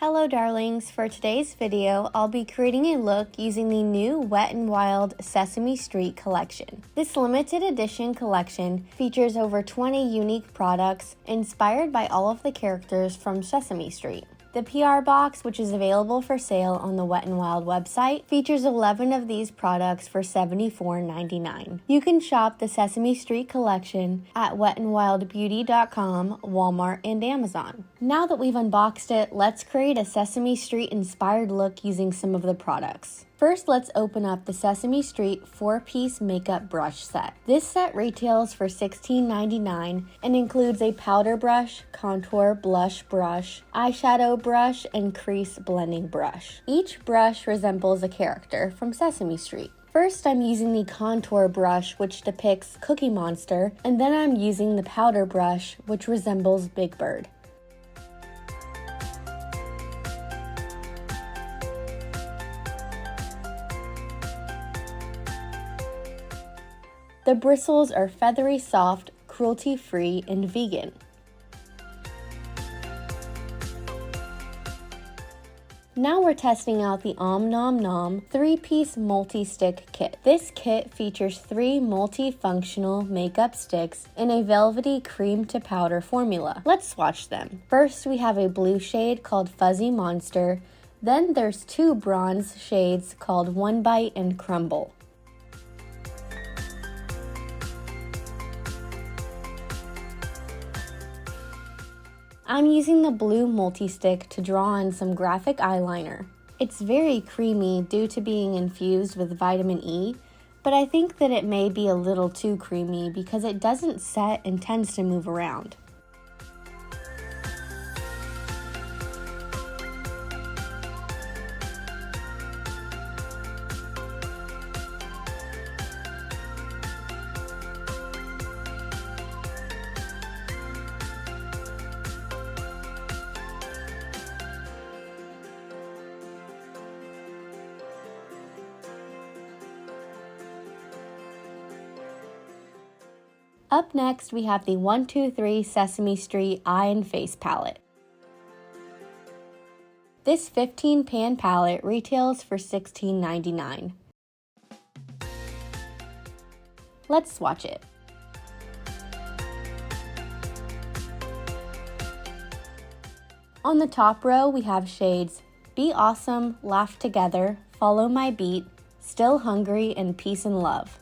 Hello darlings, for today's video, I'll be creating a look using the new Wet n Wild Sesame Street collection. This limited edition collection features over 20 unique products inspired by all of the characters from Sesame Street. The PR box, which is available for sale on the Wet n Wild website, features 11 of these products for $74.99. You can shop the Sesame Street collection at wetnwildbeauty.com, Walmart, and Amazon. Now that we've unboxed it, let's create a Sesame Street inspired look using some of the products. First, let's open up the Sesame Street 4-piece makeup brush set. This set retails for $16.99 and includes a powder brush, contour blush brush, eyeshadow brush, and crease blending brush. Each brush resembles a character from Sesame Street. First, I'm using the contour brush, which depicts Cookie Monster, and then I'm using the powder brush, which resembles Big Bird. The bristles are feathery soft, cruelty-free, and vegan. Now we're testing out the Nom Nom 3-piece multi-stick kit. This kit features 3 multi-functional makeup sticks in a velvety cream to powder formula. Let's swatch them. First, we have a blue shade called Fuzzy Monster. Then there's 2 bronze shades called One Bite and Crumble. I'm using the blue multi-stick to draw on some graphic eyeliner. It's very creamy due to being infused with vitamin E, but I think that it may be a little too creamy because it doesn't set and tends to move around. Up next, we have the 123 Sesame Street Eye and Face Palette. This 15-pan palette retails for $16.99. Let's swatch it. On the top row, we have shades Be Awesome, Laugh Together, Follow My Beat, Still Hungry, and Peace and Love.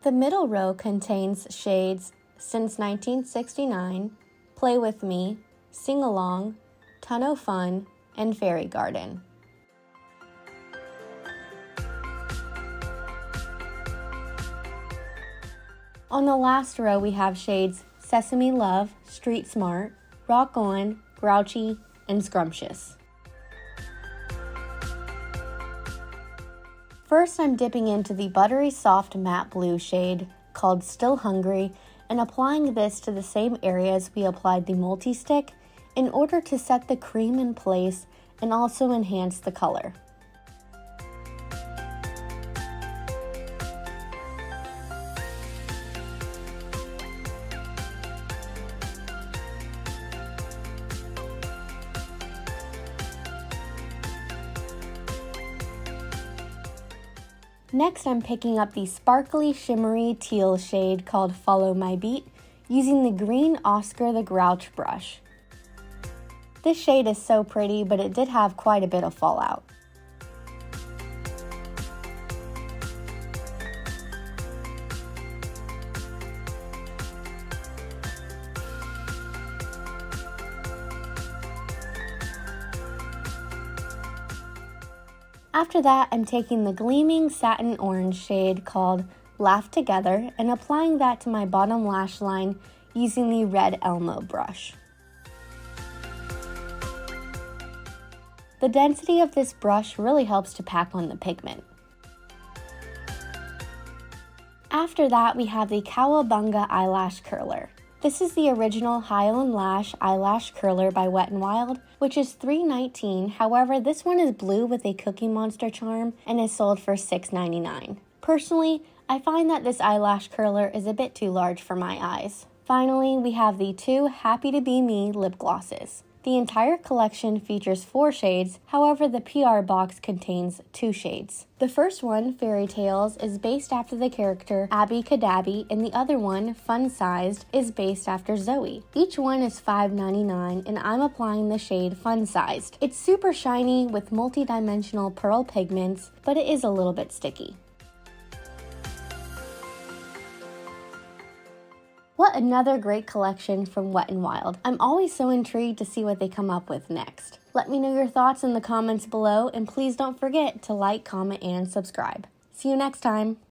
The middle row contains shades Since 1969, Play With Me, Sing Along, Ton o' Fun, and Fairy Garden. On the last row, we have shades Sesame Love, Street Smart, Rock On, Grouchy, and Scrumptious. First, I'm dipping into the buttery soft matte blue shade called Still Hungry and applying this to the same areas we applied the multi-stick in order to set the cream in place and also enhance the color. Next, I'm picking up the sparkly, shimmery teal shade called Follow My Beat using the green Oscar the Grouch brush. This shade is so pretty, but it did have quite a bit of fallout. After that, I'm taking the gleaming satin orange shade called Laugh Together and applying that to my bottom lash line using the red Elmo brush. The density of this brush really helps to pack on the pigment. After that, we have the Cowabunga Eyelash Curler. This is the original Highland Lash Eyelash Curler by Wet n Wild, which is $3.19. However, this one is blue with a Cookie Monster charm and is sold for $6.99. Personally, I find that this eyelash curler is a bit too large for my eyes. Finally, we have the two Happy to Be Me lip glosses. The entire collection features 4 shades, however the PR box contains 2 shades. The first one, Fairy Tales, is based after the character Abby Cadabby, and the other one, Fun Sized, is based after Zoe. Each one is $5.99, and I'm applying the shade Fun Sized. It's super shiny with multi-dimensional pearl pigments, but it is a little bit sticky. What another great collection from Wet n Wild. I'm always so intrigued to see what they come up with next. Let me know your thoughts in the comments below, and please don't forget to like, comment, and subscribe. See you next time!